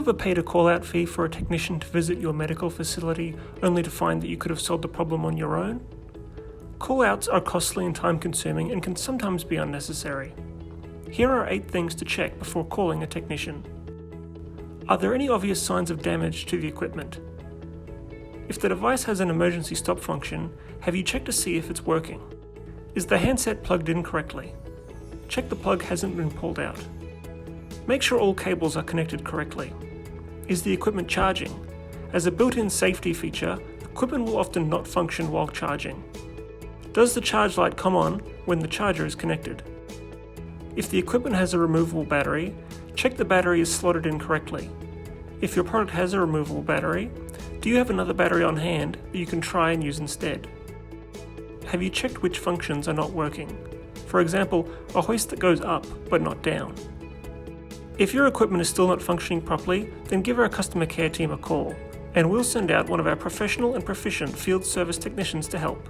ever paid a call-out fee for a technician to visit your medical facility only to find that you could have solved the problem on your own? Call-outs are costly and time-consuming and can sometimes be unnecessary. Here are 8 things to check before calling a technician. Are there any obvious signs of damage to the equipment? If the device has an emergency stop function, have you checked to see if it's working? Is the handset plugged in correctly? Check the plug hasn't been pulled out. Make sure all cables are connected correctly. Is the equipment charging? As a built-in safety feature, equipment will often not function while charging. Does the charge light come on when the charger is connected? If the equipment has a removable battery, check the battery is slotted in correctly. If your product has a removable battery, do you have another battery on hand that you can try and use instead? Have you checked which functions are not working? For example, a hoist that goes up but not down. If your equipment is still not functioning properly, then give our customer care team a call, and we'll send out one of our professional and proficient field service technicians to help.